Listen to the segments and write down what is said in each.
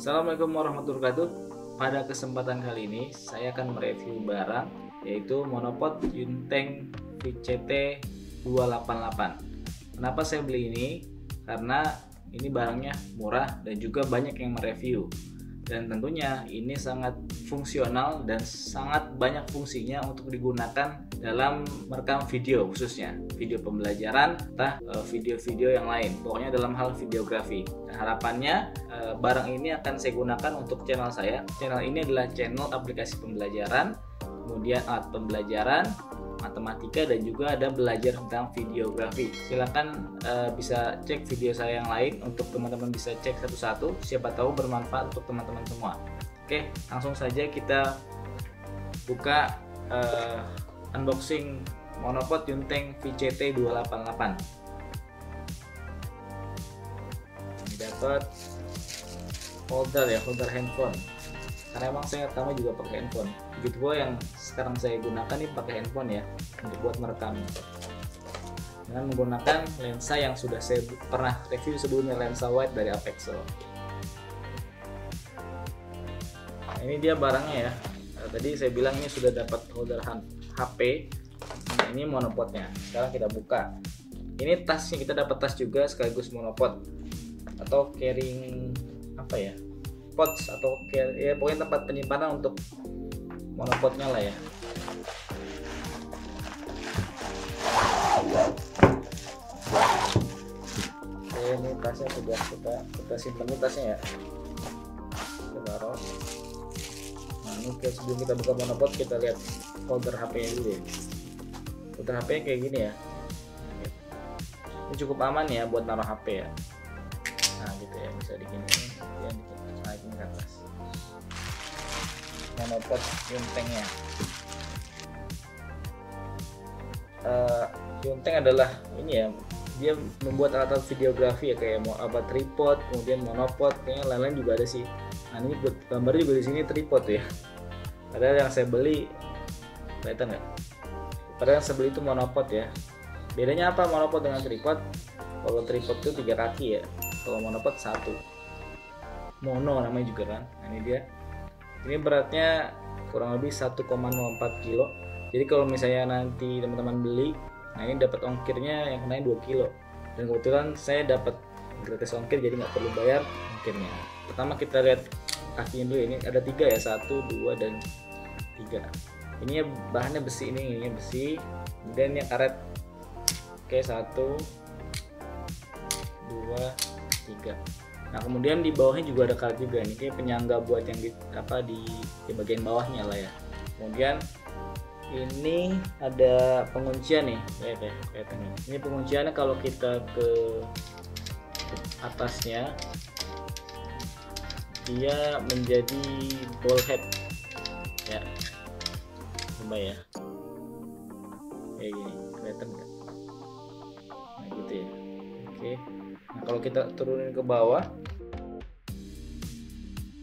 Assalamualaikum warahmatullahi wabarakatuh. Pada kesempatan kali ini saya akan mereview barang yaitu monopod Yunteng VCT 288. Kenapa saya beli ini? Karena ini barangnya murah dan juga banyak yang mereview. Dan tentunya ini sangat fungsional dan sangat banyak fungsinya untuk digunakan dalam merekam video, khususnya video pembelajaran entah video-video yang lain, pokoknya dalam hal videografi. Nah, harapannya barang ini akan saya gunakan untuk channel saya. Channel ini adalah channel aplikasi pembelajaran, kemudian alat pembelajaran matematika, dan juga ada belajar tentang videografi. Silakan bisa cek video saya yang lain untuk teman-teman bisa cek satu-satu, siapa tahu bermanfaat untuk teman-teman semua. Oke, langsung saja kita buka unboxing monopod Yunteng VCT 288. Ini dapat holder ya, holder handphone. Karena emang saya pertama juga pakai handphone. Begitu pula yang sekarang saya gunakan ini pakai handphone ya, untuk buat merekam. Dengan menggunakan lensa yang sudah saya pernah review sebelumnya, lensa wide dari Apexel. Nah, ini dia barangnya ya. Tadi saya bilang ini sudah dapat holder HP. Nah, ini monopodnya. Sekarang kita buka. Ini tasnya, kita dapat tas juga sekaligus monopod atau carrying apa ya? Pots atau ya pokoknya tempat penyimpanan untuk monopodnya lah ya. Oke, ini tasnya sudah kita simpan di tasnya ya. Kita taruh. Nah, ini sebelum kita buka monopod kita lihat holder HP-nya dulu ya. Holder HP-nya kayak gini ya. Ini cukup aman ya buat naruh HP ya. Nah gitu ya, bisa diginiin, kemudian naikin ke atas. Monopod Yuntengnya. Yunteng adalah ini ya, dia membuat alat-alat videografi ya, kayak mau apa tripod, kemudian monopod, kayaknya lain-lain juga ada sih. Nah ini buat gambar juga di sini tripod ya. Padahal yang saya beli, kelihatan nggak? Padahal yang saya beli itu monopod ya. Bedanya apa monopod dengan tripod? Kalau tripod itu 3 kaki ya, kalau monopod 1. Mono namanya juga kan. Nah ini dia. Ini beratnya kurang lebih 1,04 kilo. Jadi kalau misalnya nanti teman-teman beli, nah ini dapat ongkirnya yang kena 2 kilo. Dan kebetulan saya dapat gratis ongkir, jadi nggak perlu bayar ongkirnya. Pertama kita lihat kakinya dulu. Ini ada 3 ya, 1, 2, dan 3. Ini bahannya besi, ini besi. Kemudian ini karet. Oke, 1, 2, 3. Nah kemudian di bawahnya juga ada karet juga, ini kayak penyangga buat yang di bagian bawahnya lah ya. Kemudian ini ada penguncian nih, kelihatan nih. Ini pengunciannya kalau kita ke atasnya dia menjadi ball head ya, coba ya, kayak gini, kelihatan nggak? Nah gitu ya. Oke. Nah kalau kita turunin ke bawah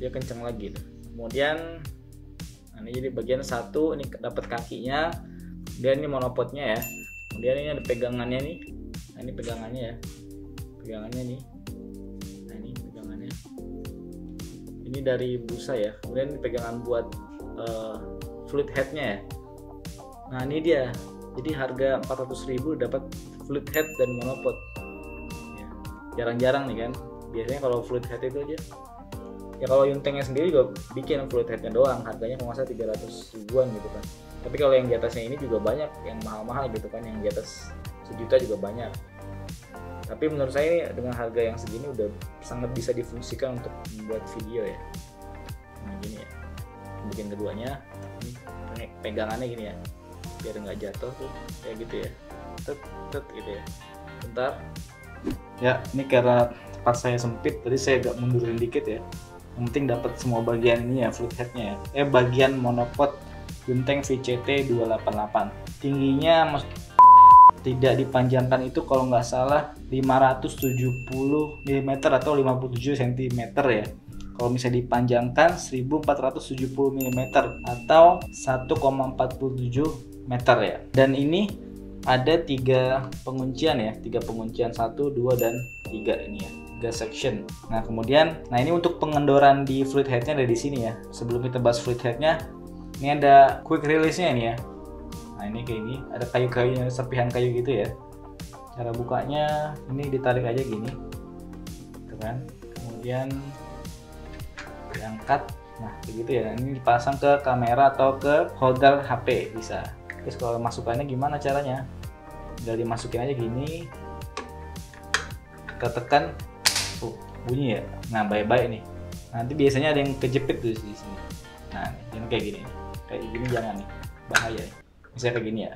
dia kencang lagi tuh. Kemudian nah, ini jadi bagian 1, ini dapat kakinya, kemudian ini monopodnya ya. Kemudian ini ada pegangannya nih. Nah ini pegangannya ya, pegangannya nih. Nah ini pegangannya, ini dari busa ya. Kemudian ini pegangan buat fluid headnya ya. Nah ini dia, jadi harga 400.000 dapat fluid head dan monopod. Jarang-jarang nih kan, biasanya kalau fluid head itu aja ya, kalau Yuntengnya sendiri juga bikin fluid headnya doang, harganya kalau nggak salah 300 ribuan gitu kan. Tapi kalau yang di atasnya ini juga banyak yang mahal-mahal gitu kan, yang di atas 1 juta juga banyak. Tapi menurut saya dengan harga yang segini udah sangat bisa difungsikan untuk membuat video ya. Nah gini ya, bagian keduanya ini pegangannya gini ya, biar nggak jatuh tuh kayak gitu ya, tet gitu ya. Bentar ya, ini karena tempat saya sempit, tadi saya agak mundurin dikit ya. Yang penting dapat semua bagian ini ya, fluid headnya ya. Bagian monopod Yunteng VCT 288. Tingginya tidak dipanjangkan itu kalau nggak salah 570 mm atau 57 cm ya. Kalau misalnya dipanjangkan 1470 mm atau 1,47 meter ya. Dan ini ada 3 penguncian ya, 3 penguncian, 1, 2, dan 3 ini ya. gas section. Nah kemudian, nah ini untuk pengendoran di fluid headnya ada di sini ya. Sebelum kita bahas fluid headnya, ini ada quick release-nya nih ya. Nah ini kayak gini, ada kayu-kayunya, serpihan kayu gitu ya. Cara bukanya ini ditarik aja gini, gitu kan. Kemudian diangkat, nah begitu ya. Ini dipasang ke kamera atau ke holder HP bisa. Terus kalau masukannya gimana caranya? Tinggal dimasukin aja gini, kita tekan, bunyi ya. Nah baik-baik nih. Nanti biasanya ada yang kejepit tuh di sini. Nah jangan kayak gini, jangan nih, bahaya. Misalnya kayak gini ya.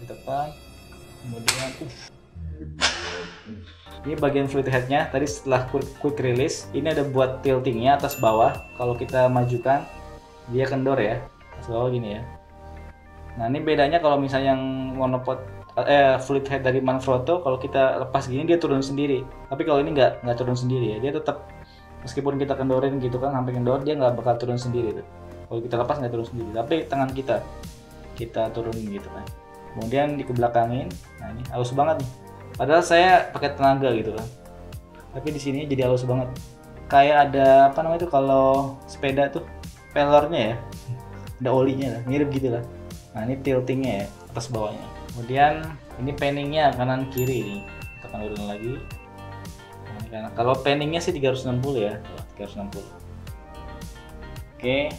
Ditekan, kemudian ini bagian fluid headnya. Tadi setelah quick release, ini ada buat tiltingnya atas bawah. Kalau kita majukan, dia kendor ya, atas bawah gini ya. Nah ini bedanya kalau misalnya yang monopod fluid head dari Manfrotto, kalau kita lepas gini dia turun sendiri. Tapi kalau ini nggak turun sendiri ya, dia tetap meskipun kita kendorin gitu kan sampai kendor, dia nggak bakal turun sendiri tuh. Kalau kita lepas nggak turun sendiri, tapi tangan kita turunin gitu kan. Kemudian dikebelakangin. Nah ini halus banget nih. Padahal saya pakai tenaga gitu kan. Tapi di sini jadi halus banget. Kayak ada apa namanya itu kalau sepeda tuh pelornya ya. Ada olinya lah, mirip gitu lah. Nah ini tiltingnya ya, atas bawahnya. Kemudian ini panningnya kanan kiri nih. Kita kendorin lagi. Nah, kalau panningnya sih 360 ya, 360. Oke,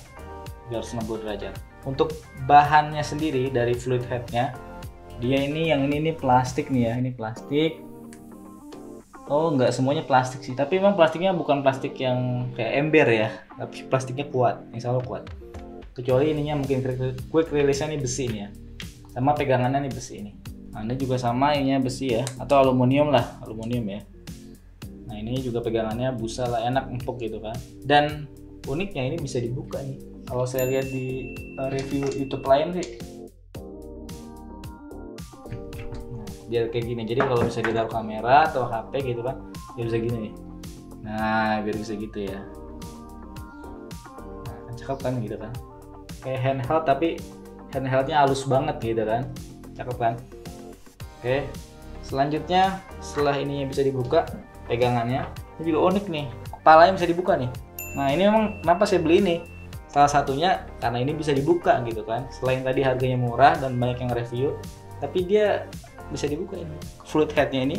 360 derajat. Untuk bahannya sendiri dari fluid headnya, dia ini yang ini plastik nih ya, ini plastik. Oh nggak semuanya plastik sih, tapi memang plastiknya bukan plastik yang kayak ember ya, tapi plastiknya kuat, insya Allah kuat. Kecuali ininya mungkin quick release-nya nih besi nih ya, sama pegangannya nih besi ini. Nah ini juga sama, ininya besi ya, atau aluminium lah, aluminium ya. Nah ini juga pegangannya busa lah, enak empuk gitu kan. Dan uniknya ini bisa dibuka nih. Kalau saya lihat di review YouTube lain sih, biar kayak gini. Jadi kalau bisa di dalam kamera atau HP gitu kan, dia bisa gini nih. Nah biar bisa gitu ya. Nah, cakep kan gitu kan. Kayak handheld tapi handheldnya halus banget gitu kan. Cakep kan. Oke. Selanjutnya setelah ininya bisa dibuka pegangannya, ini juga unik nih. Kepalanya bisa dibuka nih. Nah ini memang kenapa saya beli ini? Salah satunya karena ini bisa dibuka gitu kan. Selain tadi harganya murah dan banyak yang review, tapi dia bisa dibuka ini. Fluid headnya ini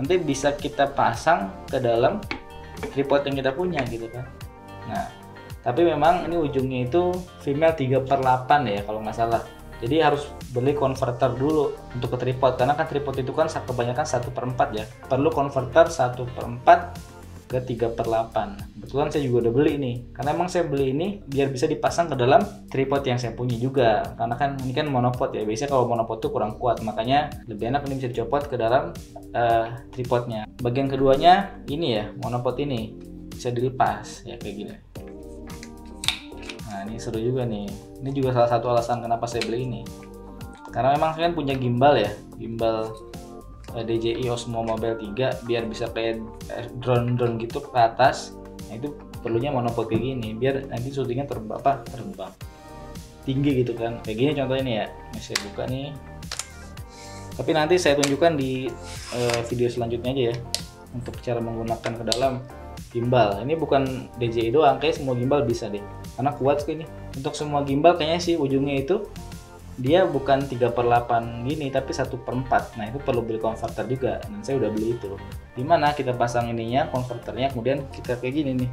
nanti bisa kita pasang ke dalam tripod yang kita punya gitu kan. Nah, tapi memang ini ujungnya itu female 3/8 ya kalau nggak salah. Jadi harus beli konverter dulu untuk ke tripod, karena kan tripod itu kan kebanyakan 1/4 ya. Perlu konverter 1/4 ke 3/8. Kebetulan saya juga udah beli ini, karena emang saya beli ini biar bisa dipasang ke dalam tripod yang saya punya juga, karena kan ini kan monopod ya. Biasanya kalau monopod tuh kurang kuat, makanya lebih enak ini bisa dicopot ke dalam tripodnya. Bagian keduanya ini ya, monopod ini bisa dilepas ya kayak gini. Nah ini seru juga nih. Ini juga salah satu alasan kenapa saya beli ini, karena memang saya kan punya gimbal ya, gimbal DJI Osmo Mobile 3 biar bisa kayak drone gitu ke atas. Nah itu perlunya monopod kayak gini biar nanti syutingnya terbang tinggi gitu kan. Kayak gini contohnya nih ya. Ini saya buka nih. Tapi nanti saya tunjukkan di video selanjutnya aja ya, untuk cara menggunakan ke dalam gimbal. Ini bukan DJI doang, kayak semua gimbal bisa deh, karena kuat sekali. Untuk semua gimbal kayaknya sih ujungnya itu dia bukan 3/8 gini tapi 1/4. Nah itu perlu beli konverter juga, dan saya udah beli itu. Dimana kita pasang ininya, konverternya, kemudian kita kayak gini nih.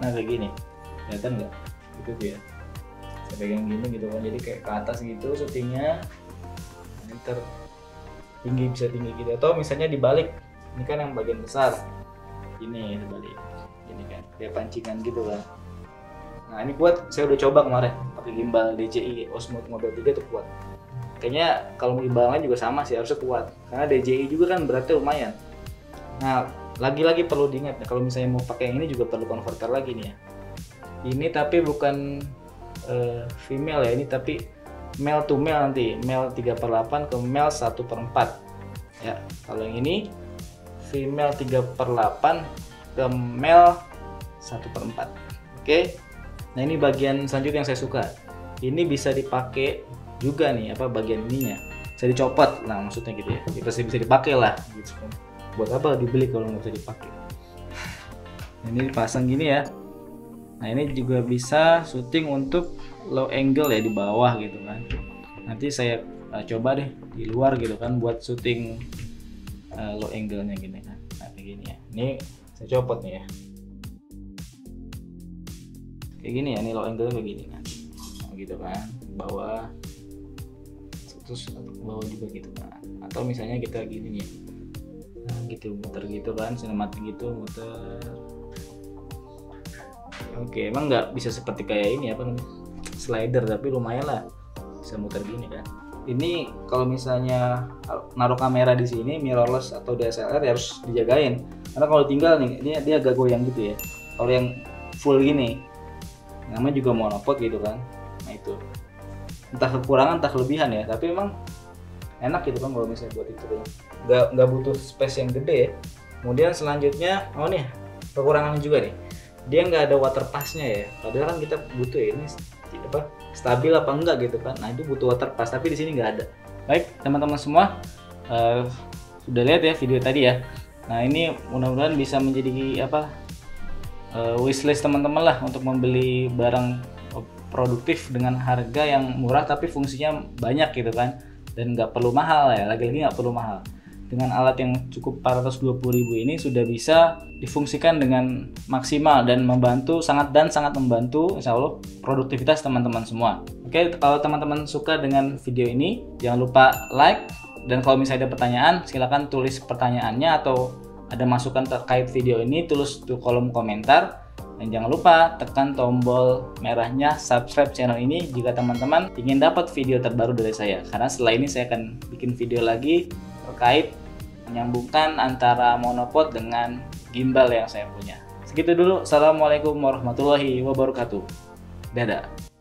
Nah kayak gini, kelihatan nggak? Itu tuh ya, saya pegang gini gitu kan, jadi kayak ke atas gitu syutingnya. Ini tinggi, bisa tinggi gitu, atau misalnya dibalik. Ini kan yang bagian besar, ini dibalik, ini kan kayak pancingan gitu kan. Nah ini kuat, saya udah coba kemarin pakai gimbal DJI Osmo Mobile 3 itu kuat. Kayaknya kalau gimbal lain juga sama sih, harusnya kuat, karena DJI juga kan beratnya lumayan. Nah lagi-lagi perlu diingat, kalau misalnya mau pakai yang ini juga perlu konverter lagi nih ya. Ini tapi bukan female ya, ini tapi male to male, nanti male 3/8 ke male 1/4 ya. Kalau yang ini female 3/8 ke male 1/4. Oke. Nah ini bagian selanjutnya yang saya suka. Ini bisa dipakai juga nih, apa bagian ininya. bisa dicopot. Nah maksudnya gitu ya, pasti bisa dipakai lah gitu kan. Buat apa dibeli kalau nggak bisa dipakai? Ini dipasang gini ya. Nah ini juga bisa syuting untuk low angle ya di bawah gitu kan. Nanti saya coba deh di luar gitu kan buat syuting low angle-nya gini kan. Nah kayak gini ya. Ini saya copot nih ya. Kayak gini ya, ini low angle kayak gini kan. Nah, gitu kan. Bawah terus bawah juga gitu kan. Atau misalnya kita gini nih. Nah, gitu muter gitu kan, sinematik gitu muter. Oke, emang nggak bisa seperti kayak ini apa namanya slider, tapi lumayan lah bisa muter gini kan. Ini kalau misalnya naruh kamera di sini mirrorless atau DSLR ya harus dijagain, karena kalau tinggal nih dia agak goyang gitu ya. Kalau yang full gini, namanya juga monopod gitu kan. Nah itu entah kekurangan entah kelebihan ya, tapi emang enak gitu kan kalau misalnya buat itu kan. Nggak butuh space yang gede ya. Kemudian selanjutnya, oh nih kekurangan juga nih, dia nggak ada water pass-nya ya. Padahal kan kita butuh ya, ini apa stabil apa enggak gitu kan. Nah itu butuh water pass, tapi di sini nggak ada. Baik teman-teman semua, sudah lihat ya video tadi ya. Nah ini mudah-mudahan bisa menjadi apa wishlist teman-teman lah untuk membeli barang produktif dengan harga yang murah tapi fungsinya banyak gitu kan, dan nggak perlu mahal ya. Lagi-lagi nggak perlu mahal. Dengan alat yang cukup 420.000 ini sudah bisa difungsikan dengan maksimal dan membantu sangat membantu insya Allah produktivitas teman-teman semua. Oke, kalau teman-teman suka dengan video ini jangan lupa like, dan kalau misalnya ada pertanyaan silakan tulis pertanyaannya atau ada masukan terkait video ini tulis di kolom komentar, dan jangan lupa tekan tombol merahnya subscribe channel ini jika teman-teman ingin dapat video terbaru dari saya, karena setelah ini saya akan bikin video lagi terkait menyambungkan antara monopod dengan gimbal yang saya punya. Segitu dulu. Assalamualaikum warahmatullahi wabarakatuh. Dadah.